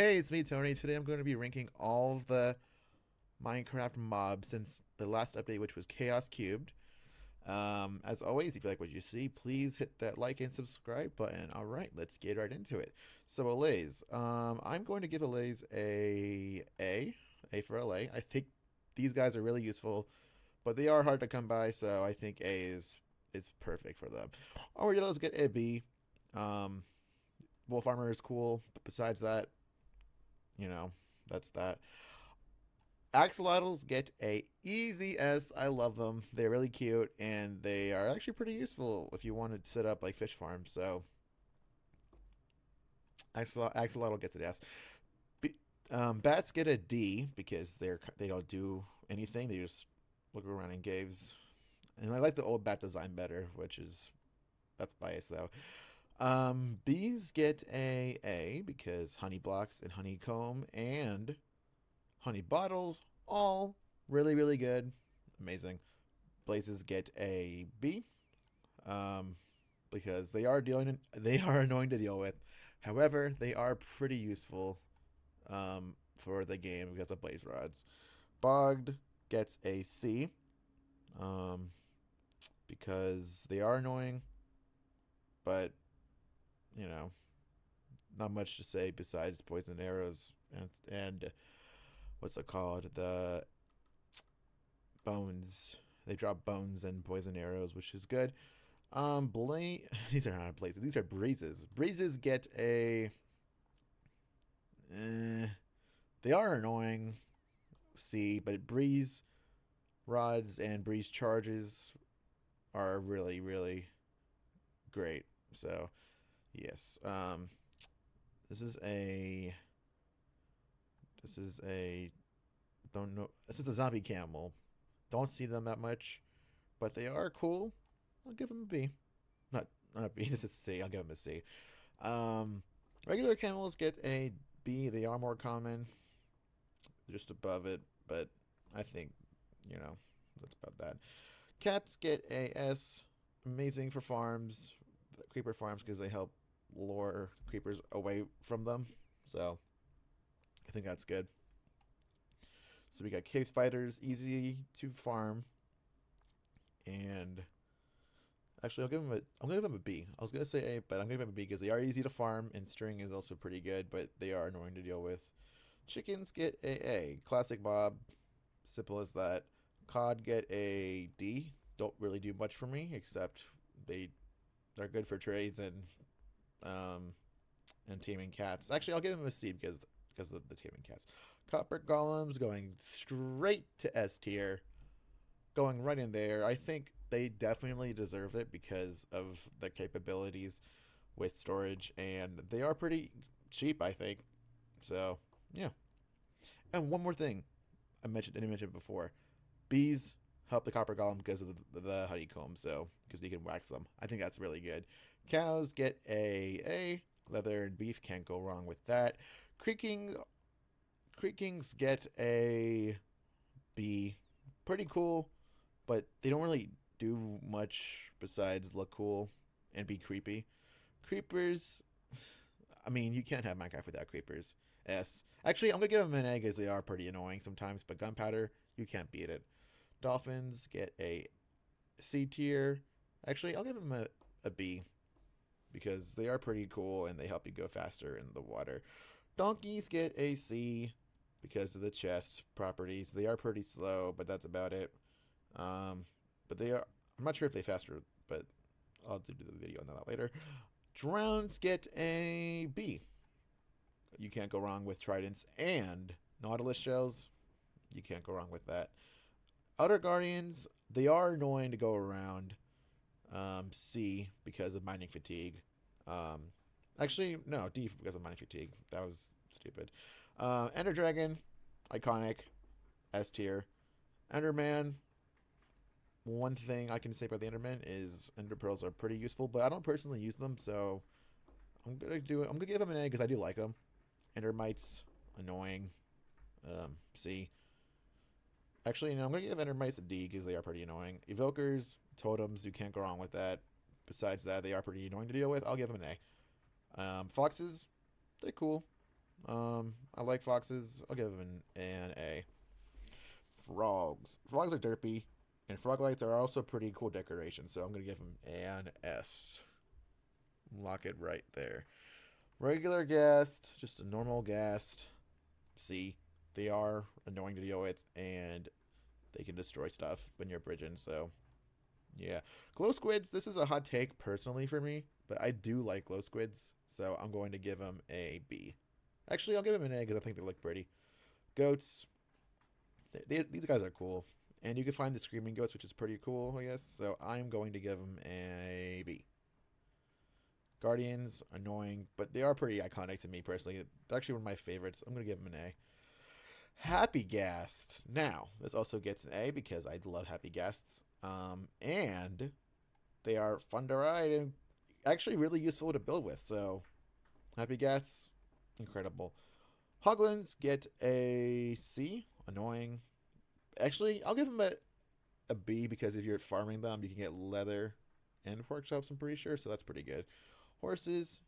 Hey, it's me, Tony. Today I'm going to be ranking all of the Minecraft mobs since the last update, which was Chaos Cubed. As always, if you like what you see, please hit that like and subscribe button. All right, let's get right into it. So, Alays, I'm going to give Alays A for LA. I think these guys are really useful, but they are hard to come by, so I think A is perfect for them. Orioles get a B. Um, Wolf Armor is cool, but besides that, you know, that's that. Axolotls get a easy S. I love them. They're really cute and they are actually pretty useful if you want to set up like fish farms. So axolotl gets an S. Bats get a D because they don't do anything. They just look around in caves. And I like the old bat design better, which is that's biased though. Bees get A because honey blocks and honeycomb and honey bottles all really good, amazing. Blazes get a B, um, because they are annoying to deal with. However, they are pretty useful for the game because of blaze rods. Bogged gets a C, um, because they are annoying, but you know, not much to say besides poison arrows and what's it called, the bones. They drop bones and poison arrows, which is good. These are not places. These are breezes. Breezes get a. Eh, they are annoying. C, but breeze rods and breeze charges are really great. So yes. This is a. This is a. Don't know. This is a zombie camel. Don't see them that much, but they are cool. I'll give them a B. Not a B. This is a C. I'll give them a C. Um, Regular camels get a B. They are more common, just above it, but I think, you know, that's about that. Cats get a S. Amazing for farms, creeper farms, because they help lure creepers away from them. So I think that's good. So we got cave spiders, easy to farm, and actually I'll give them a B. I was gonna say A, but I'm gonna give them a B because they are easy to farm, and string is also pretty good, but they are annoying to deal with. Chickens get a classic mob, simple as that. Cod get a D. Don't really do much for me except they they're good for trades um and taming cats. Actually, I'll give them a C because of the taming cats. Copper golems going straight to S tier, going right in there. I think they definitely deserve it because of their capabilities with storage, and they are pretty cheap, I think. So yeah. And one more thing, I didn't mention it before. Bees help the copper golem because of the honeycomb, so because you can wax them. I think that's really good. Cows get a. Leather and beef can't go wrong with that. Creaking Creakings get a B. Pretty cool, but they don't really do much besides look cool and be creepy. Creepers, I mean, you can't have Minecraft without creepers. S. Actually, I'm gonna give them an A because they are pretty annoying sometimes, but gunpowder, you can't beat it. Dolphins get a C tier. Actually, I'll give them a B because they are pretty cool and they help you go faster in the water. Donkeys get a C because of the chest properties. They are pretty slow, but that's about it. Um, but they are. I'm not sure if they faster, but I'll do the video on that later. Drones get a B. You can't go wrong with tridents and nautilus shells. You can't go wrong with that. Outer guardians, they are annoying to go around. C because of mining fatigue. Um, Actually, no, D because of mining fatigue. That was stupid. Ender Dragon, iconic, S tier. Enderman, one thing I can say about the Enderman is Ender Pearls are pretty useful, but I don't personally use them, so I'm gonna give them an A because I do like them. Endermites, annoying. C. Actually, no, I'm gonna give Endermites a D because they are pretty annoying. Evokers, totems, you can't go wrong with that. Besides that, they are pretty annoying to deal with. I'll give them an A. Foxes, they're cool. I like foxes. I'll give them an A. Frogs. Frogs are derpy, and frog lights are also pretty cool decorations, so I'm gonna give them an S. Lock it right there. Regular ghast, just a normal ghast. C. They are annoying to deal with, and they can destroy stuff when you're bridging, so yeah. Glow squids, this is a hot take personally for me, but I do like glow squids, so I'm going to give them a B. Actually, I'll give them an A because I think they look pretty. Goats, these guys are cool. And you can find the screaming goats, which is pretty cool, I guess. So I'm going to give them a B. Guardians, annoying, but they are pretty iconic to me personally. They're actually one of my favorites. I'm going to give them an A. Happy Ghast. Now, this also gets an A because I love Happy Ghasts. And they are fun to ride and actually really useful to build with. So, Happy Ghasts, incredible. Hoglins get a C. Annoying. Actually, I'll give them a B because if you're farming them, you can get leather and pork chops, I'm pretty sure. So that's pretty good. Horses,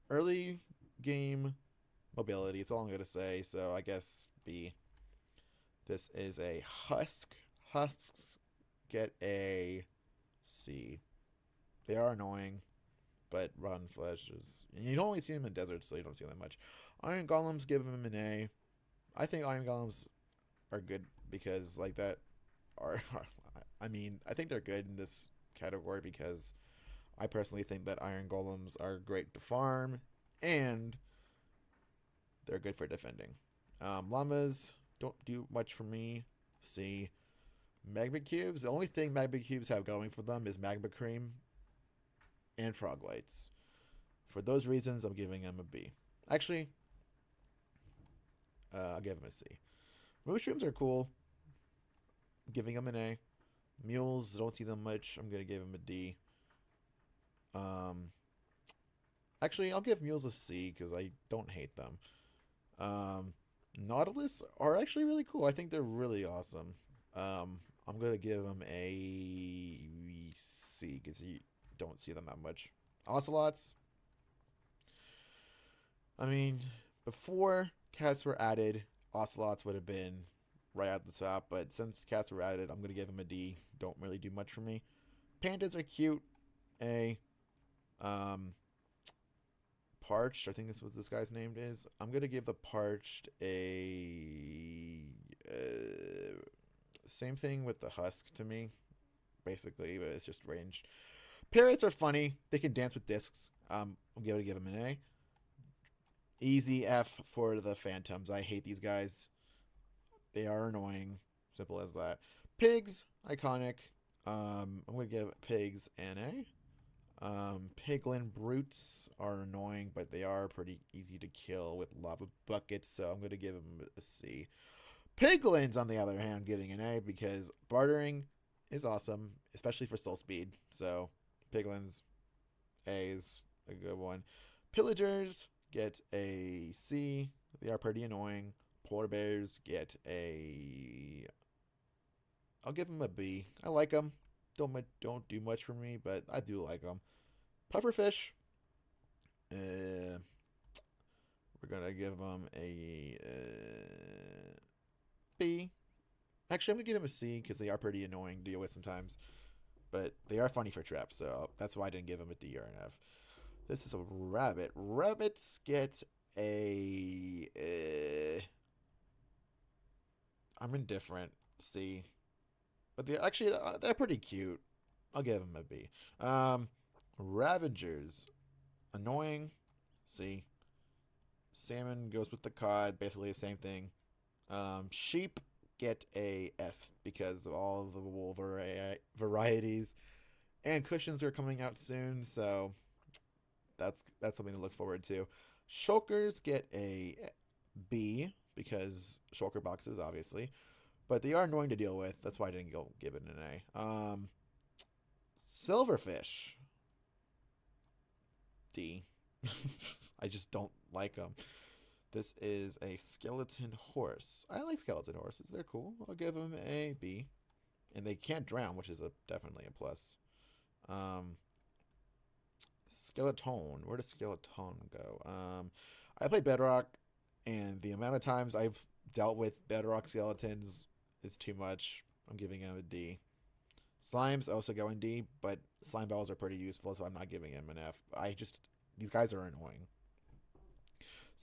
early game mobility. It's all I'm going to say. So I guess B. This is a husk. Husks get a C. They are annoying, but rotten flesh is. And you don't only see them in deserts, so you don't see them that much. Iron golems, give them an A. I think iron golems are good because like that are I mean, I think they're good in this category because I personally think that iron golems are great to farm and they're good for defending. Llamas don't do much for me. See, magma cubes. The only thing magma cubes have going for them is magma cream and frog lights. For those reasons, I'm giving them a B. Actually, I'll give them a C. Mushrooms are cool. I'm giving them an A. Mules, don't see them much. I'm gonna give them a D. Um, Actually, I'll give mules a C because I don't hate them. Um, Nautilus are actually really cool. I think they're really awesome. I'm gonna give them a C because you don't see them that much. Ocelots. I mean, before cats were added, ocelots would have been right at the top. But since cats were added, I'm gonna give them a D. Don't really do much for me. Pandas are cute. A. Um, Parched. I think that's what this guy's name is. I'm gonna give the parched a same thing with the husk to me, basically, but it's just ranged. Parrots are funny. They can dance with discs. I'm gonna give them an A. Easy F for the phantoms. I hate these guys. They are annoying. Simple as that. Pigs, iconic. I'm gonna give pigs an A. Piglin brutes are annoying, but they are pretty easy to kill with lava buckets, so I'm going to give them a C. Piglins, on the other hand, getting an A because bartering is awesome, especially for soul speed. So, Piglins, A is a good one. Pillagers get a C. They are pretty annoying. Polar bears get a. I'll give them a B. I like them. Don't do much for me, but I do like them. Pufferfish, we're gonna give them a B. Actually, I'm gonna give them a C because they are pretty annoying to deal with sometimes, but they are funny for traps, so that's why I didn't give them a D or an F. This is a rabbit. Rabbits get a. I'm indifferent. C, but they actually they're pretty cute. I'll give them a B. Ravagers, annoying. C. Salmon goes with the cod, basically the same thing. Sheep get a S because of all of the wool varieties, and cushions are coming out soon, so that's something to look forward to. Shulkers get a B because shulker boxes, obviously, but they are annoying to deal with. That's why I didn't go give it an A. Silverfish, D. I just don't like them. This is a skeleton horse. I like skeleton horses. They're cool. I'll give them a B. And they can't drown, which is definitely a plus. Um, Skeleton. Where does skeleton go? I play Bedrock, and the amount of times I've dealt with Bedrock skeletons is too much. I'm giving him a D. Slimes also go in D, but slime balls are pretty useful, so I'm not giving him an F. These guys are annoying.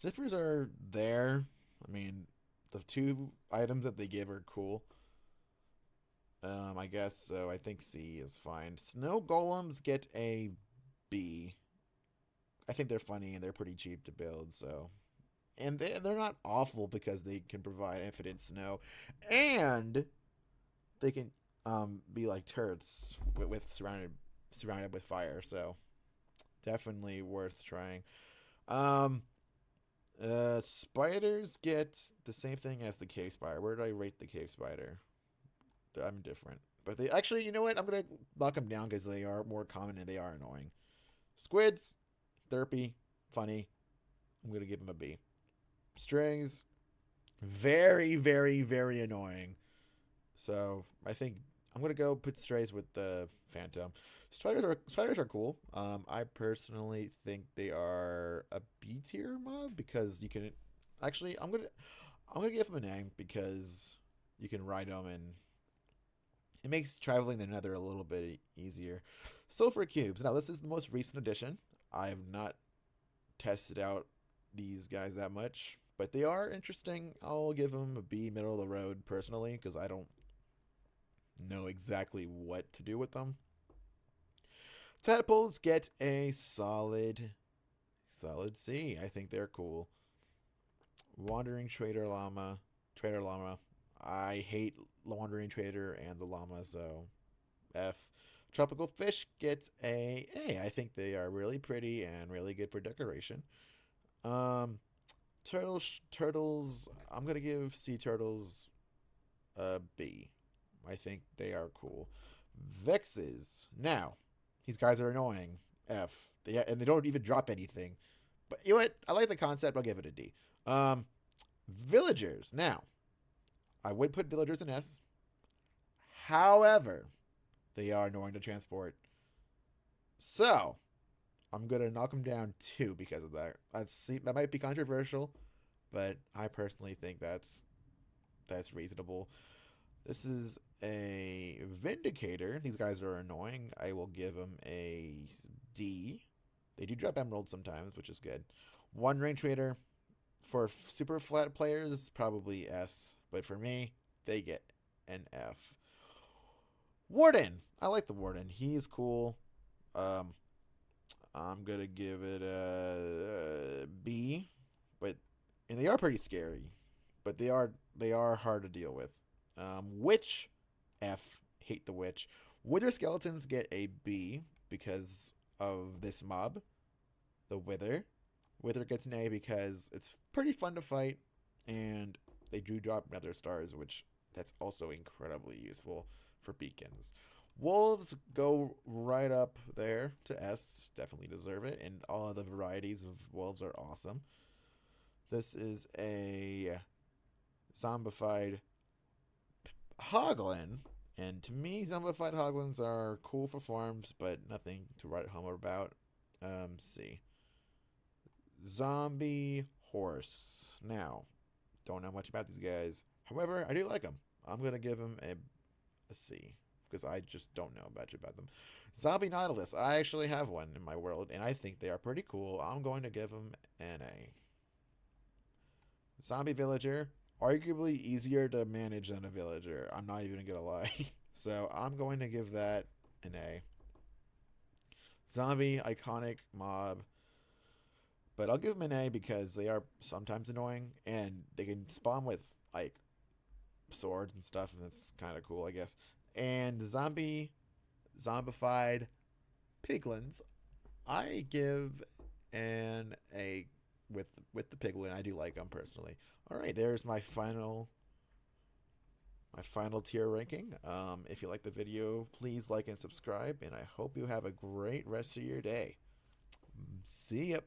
Zippers are there. I mean, the two items that they give are cool. I guess so. I think C is fine. Snow golems get a B. I think they're funny and they're pretty cheap to build. So, and they're not awful because they can provide infinite snow, and they can be like turrets with surrounded with fire. So definitely worth trying. Um, Spiders get the same thing as the cave spider. Where did I rate the cave spider? I'm different. But they actually, you know what? I'm gonna knock them down because they are more common and they are annoying. Squids, derpy, funny. I'm gonna give them a B. Strings, very, very, very annoying. So I think I'm gonna go put strays with the Phantom. Striders are cool. I personally think they are a B tier mob because you can. Actually, I'm gonna give them a name because you can ride them and it makes traveling the Nether a little bit easier. Sulfur cubes. Now this is the most recent addition. I have not tested out these guys that much, but they are interesting. I'll give them a B, middle of the road personally, because I don't know exactly what to do with them. Tadpoles get a solid C. I think they're cool. Wandering Trader Llama. I hate Wandering Trader and the llama, so F. Tropical fish gets a A. I think they are really pretty and really good for decoration. Um, turtles. I'm gonna give sea turtles a B. I think they are cool. Vexes. Now, these guys are annoying. F. And they don't even drop anything. But you know what? I like the concept. I'll give it a D. Um, Villagers. Now, I would put villagers in S. However, they are annoying to transport. So, I'm gonna knock them down two because of that. That might be controversial, but I personally think that's reasonable. This is a Vindicator. These guys are annoying. I will give them a D. They do drop emeralds sometimes, which is good. One Ring Trader for super flat players, probably S. But for me, they get an F. Warden. I like the Warden. He's cool. Um, I'm gonna give it a B. But and they are pretty scary. But they are hard to deal with. Witch, F. Hate the witch. Wither skeletons get a B because of this mob, the Wither. Wither gets an A because it's pretty fun to fight, and they do drop nether stars, which that's also incredibly useful for beacons. Wolves go right up there to S, definitely deserve it, and all of the varieties of wolves are awesome. This is a zombified Hoglin, and to me, zombified Hoglins are cool for farms, but nothing to write home about. See. Zombie Horse. Now, don't know much about these guys. However, I do like them. I'm going to give them a C because I just don't know much about them. Zombie Nautilus. I actually have one in my world, and I think they are pretty cool. I'm going to give them an A. Zombie Villager. Arguably easier to manage than a villager. I'm not even going to lie. So I'm going to give that an A. Zombie Iconic Mob. But I'll give them an A because they are sometimes annoying and they can spawn with like swords and stuff, and that's kind of cool, I guess. And zombified piglins, I give an A with the piglin. I do like them personally. All right, there's my final tier ranking. If you like the video, please like and subscribe, and I hope you have a great rest of your day. See ya.